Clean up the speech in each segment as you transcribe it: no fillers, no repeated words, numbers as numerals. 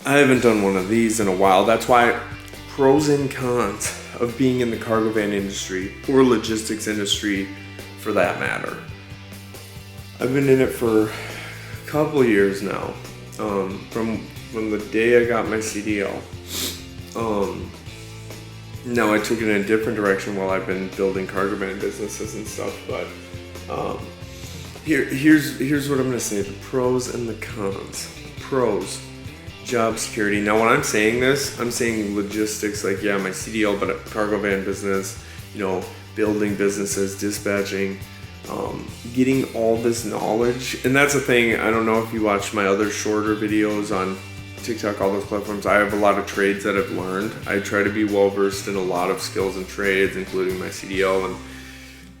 I haven't done one of these in a while. That's why pros and cons of being in the cargo van industry or logistics industry for that matter. I've been in it for a couple of years now. From the day I got my CDL. Now I took it in a different direction while I've been building cargo van businesses and stuff, but here's what I'm gonna say, the pros and the cons. Pros, job security. Now when I'm saying this, I'm saying logistics, like yeah, my CDL, but a cargo van business, building businesses, dispatching, getting all this knowledge. And that's the thing, I don't know if you watch my other shorter videos on TikTok, all those platforms. I have a lot of trades that I've learned. I try to be well versed in a lot of skills and trades, including my CDL, and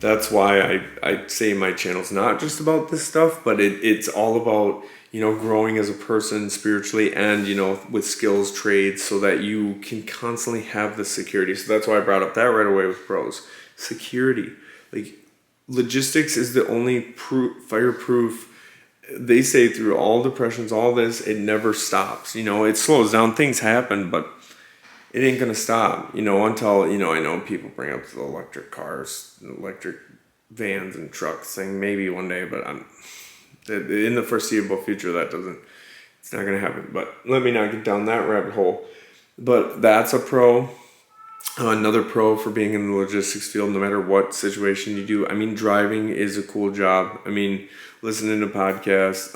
that's why I say my channel's not just about this stuff, but it's all about growing as a person spiritually and with skills, trades, so that you can constantly have the security. So that's why I brought up that right away with pros. Security, like logistics is the only fireproof. They say through all depressions, all this, it never stops. It slows down. Things happen, but it ain't gonna stop. Until I know people bring up the electric cars, electric vans and trucks thing. Maybe one day, but in the foreseeable future, it's not gonna happen. But let me not get down that rabbit hole. But that's a pro. Another pro for being in the logistics field, no matter what situation you do. I mean, driving is a cool job. I mean, listening to podcasts.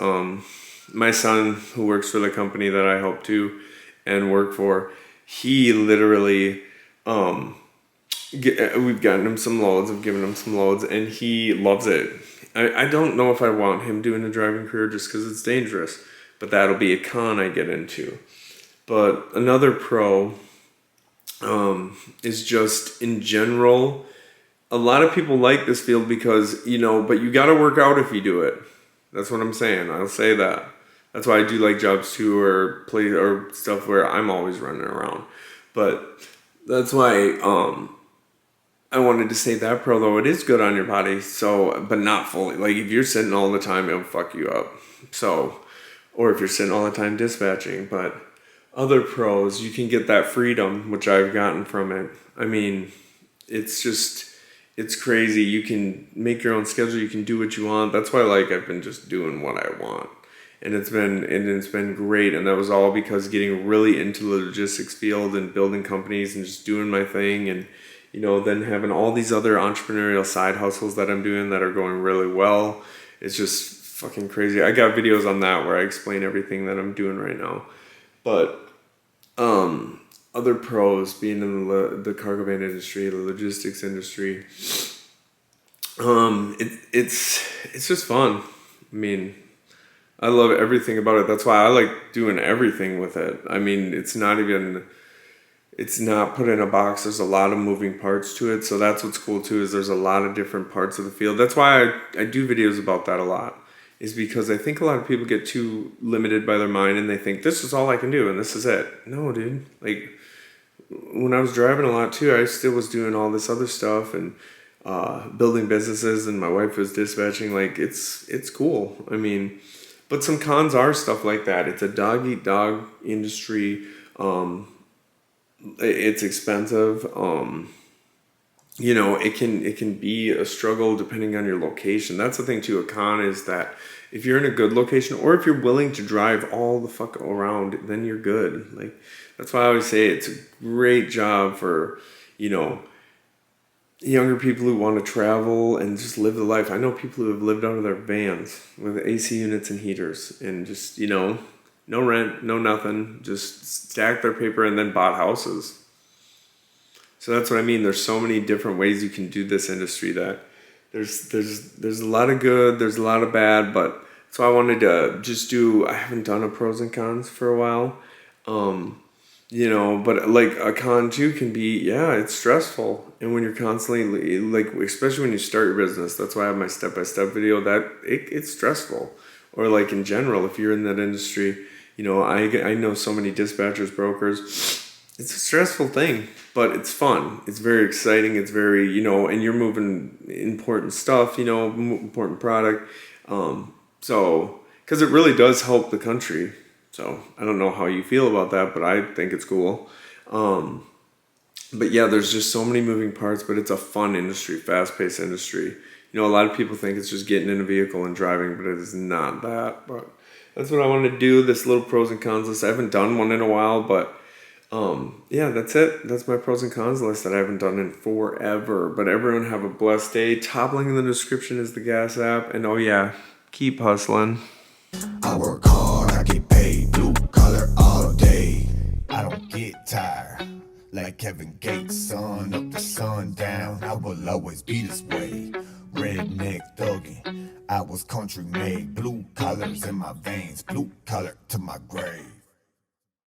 My son, who works for the company that I help to and work for, he literally, we've gotten him some loads, I've given him some loads, and he loves it. I don't know if I want him doing a driving career just because it's dangerous, but that'll be a con I get into. But another pro is just in general, a lot of people like this field because, but you got to work out if you do it. That's what I'm saying. I'll say that. That's why I do like jobs too, or play or stuff where I'm always running around. But that's why I wanted to say that pro, though it is good on your body. So, but not fully. Like if you're sitting all the time, it'll fuck you up. So, or if you're sitting all the time dispatching, but other pros, you can get that freedom, which I've gotten from it. I mean, it's crazy. You can make your own schedule. You can do what you want. That's why I've been just doing what I want. And it's been great. And that was all because getting really into the logistics field and building companies and just doing my thing. And, then having all these other entrepreneurial side hustles that I'm doing that are going really well. It's just fucking crazy. I got videos on that where I explain everything that I'm doing right now. But other pros being in the cargo van industry, the logistics industry, it's just fun. I mean, I love everything about it. That's why I like doing everything with it. I mean, it's not put in a box. There's a lot of moving parts to it. So that's what's cool too, is there's a lot of different parts of the field. That's why I do videos about that a lot, is because I think a lot of people get too limited by their mind and they think this is all I can do and this is it. No, dude. Like when I was driving a lot too, I still was doing all this other stuff and building businesses, and my wife was dispatching. Like it's cool. I mean, but some cons are stuff like that. It's a dog eat dog industry. It's expensive. It can be a struggle depending on your location. That's the thing too. A con is that if you're in a good location, or if you're willing to drive all the fuck around, then you're good. Like that's why I always say it's a great job for, younger people who want to travel and just live the life. I know people who have lived out of their vans with AC units and heaters and just, no rent, no nothing, just stacked their paper and then bought houses. So that's what I mean. There's so many different ways you can do this industry that there's a lot of good, there's a lot of bad, but so I wanted to just I haven't done a pros and cons for a while. But like a con too can be, it's stressful. And when you're constantly especially when you start your business, that's why I have my step-by-step video, that it's stressful. Or like in general, if you're in that industry, I know so many dispatchers, brokers, it's a stressful thing, but it's fun. It's very exciting. It's very, and you're moving important stuff, important product. So, because it really does help the country. So I don't know how you feel about that, but I think it's cool. But yeah, there's just so many moving parts, but it's a fun industry, fast-paced industry. You know, a lot of people think it's just getting in a vehicle and driving, but it is not that. But that's what I want to do, this little pros and cons list. I haven't done one in a while, but yeah, that's it. That's my pros and cons list that I haven't done in forever. But everyone have a blessed day. Top link in the description is the Gas app. And oh yeah, keep hustling. I work hard, I get paid, blue collar all day. I don't get tired, like Kevin Gates, sun up to sundown. I will always be this way, redneck thuggin'. I was country made, blue collars in my veins, blue collar to my grave.